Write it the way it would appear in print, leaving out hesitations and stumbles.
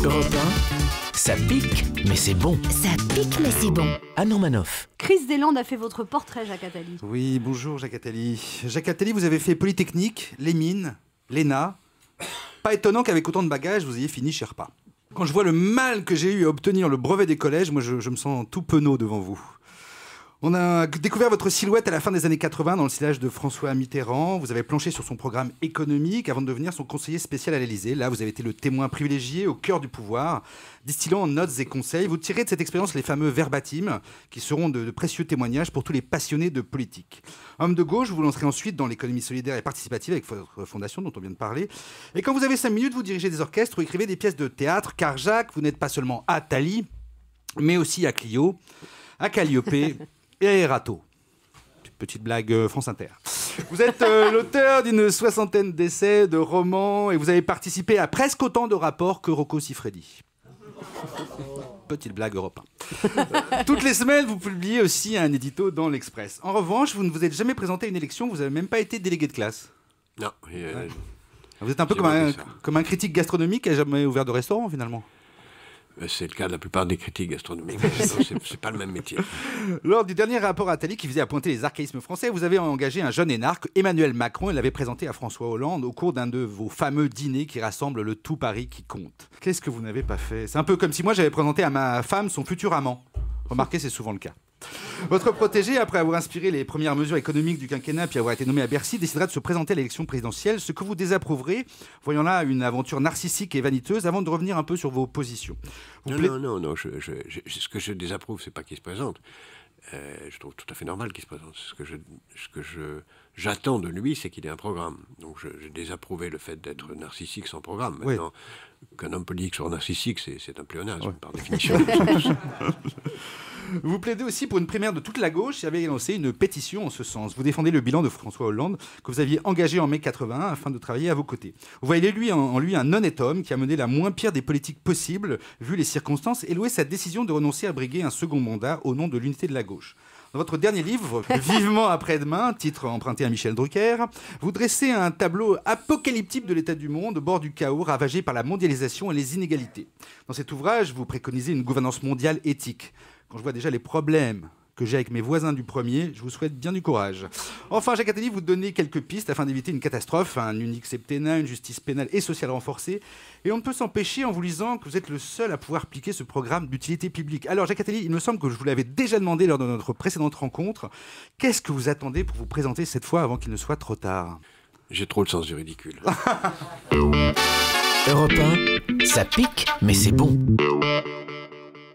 Europe 1, ça pique, mais c'est bon. Ça pique, mais c'est bon. Anne Romanoff. Chris Deslandes a fait votre portrait, Jacques Attali. Oui, bonjour Jacques Attali. Jacques Attali, vous avez fait Polytechnique, les mines, l'ENA. Pas étonnant qu'avec autant de bagages, vous ayez fini Sherpa. Quand je vois le mal que j'ai eu à obtenir le brevet des collèges, moi je me sens tout penaud devant vous. On a découvert votre silhouette à la fin des années 80 dans le sillage de François Mitterrand. Vous avez planché sur son programme économique avant de devenir son conseiller spécial à l'Élysée. Là, vous avez été le témoin privilégié au cœur du pouvoir. Distillant notes et conseils, vous tirez de cette expérience les fameux verbatim qui seront de précieux témoignages pour tous les passionnés de politique. Homme de gauche, vous vous lancerez ensuite dans l'économie solidaire et participative avec votre fondation dont on vient de parler. Et quand vous avez 5 minutes, vous dirigez des orchestres ou écrivez des pièces de théâtre. Car Jacques, vous n'êtes pas seulement Attali, mais aussi à Clio, à Calliope et à Erato. Petite blague France Inter. Vous êtes l'auteur d'une 60aine d'essais, de romans, et vous avez participé à presque autant de rapports que Rocco Siffredi. Petite blague Europe 1. Toutes les semaines, vous publiez aussi un édito dans l'Express. En revanche, vous ne vous êtes jamais présenté à une élection, vous n'avez même pas été délégué de classe. Non. Vous êtes un peu comme un critique gastronomique qui n'a jamais ouvert de restaurant, finalement. C'est le cas de la plupart des critiques gastronomiques. C'est pas le même métier. Lors du dernier rapport Attali qui visait à pointer les archaïsmes français, vous avez engagé un jeune énarque, Emmanuel Macron, et l'avait présenté à François Hollande au cours d'un de vos fameux dîners qui rassemblent le tout Paris qui compte. Qu'est-ce que vous n'avez pas fait? C'est un peu comme si moi j'avais présenté à ma femme son futur amant. Remarquez, c'est souvent le cas. Votre protégé, après avoir inspiré les premières mesures économiques du quinquennat puis avoir été nommé à Bercy, décidera de se présenter à l'élection présidentielle, ce que vous désapprouverez, voyant là une aventure narcissique et vaniteuse, avant de revenir un peu sur vos positions. Non, ce que je désapprouve, c'est pas qu'il se présente. Je trouve tout à fait normal qu'il se présente. Ce que j'attends de lui, c'est qu'il ait un programme. Donc j'ai désapprouvé le fait d'être narcissique sans programme. Maintenant, qu'un homme politique soit narcissique, c'est un pléonasme, par définition. Vous plaidez aussi pour une primaire de toute la gauche et avez lancé une pétition en ce sens. Vous défendez le bilan de François Hollande que vous aviez engagé en mai 81 afin de travailler à vos côtés. Vous voyez en lui un honnête homme qui a mené la moins pire des politiques possibles vu les circonstances et loué sa décision de renoncer à briguer un second mandat au nom de l'unité de la gauche. Dans votre dernier livre, Vivement après-demain, titre emprunté à Michel Drucker, vous dressez un tableau apocalyptique de l'état du monde au bord du chaos ravagé par la mondialisation et les inégalités. Dans cet ouvrage, vous préconisez une gouvernance mondiale éthique. Quand je vois déjà les problèmes que j'ai avec mes voisins du premier, je vous souhaite bien du courage. Enfin, Jacques Attali, vous donnez quelques pistes afin d'éviter une catastrophe, un unique septennat, une justice pénale et sociale renforcée. Et on ne peut s'empêcher en vous lisant que vous êtes le seul à pouvoir appliquer ce programme d'utilité publique. Alors, Jacques Attali, il me semble que je vous l'avais déjà demandé lors de notre précédente rencontre. Qu'est-ce que vous attendez pour vous présenter cette fois avant qu'il ne soit trop tard? J'ai trop le sens du ridicule. Europe 1, ça pique, mais c'est bon.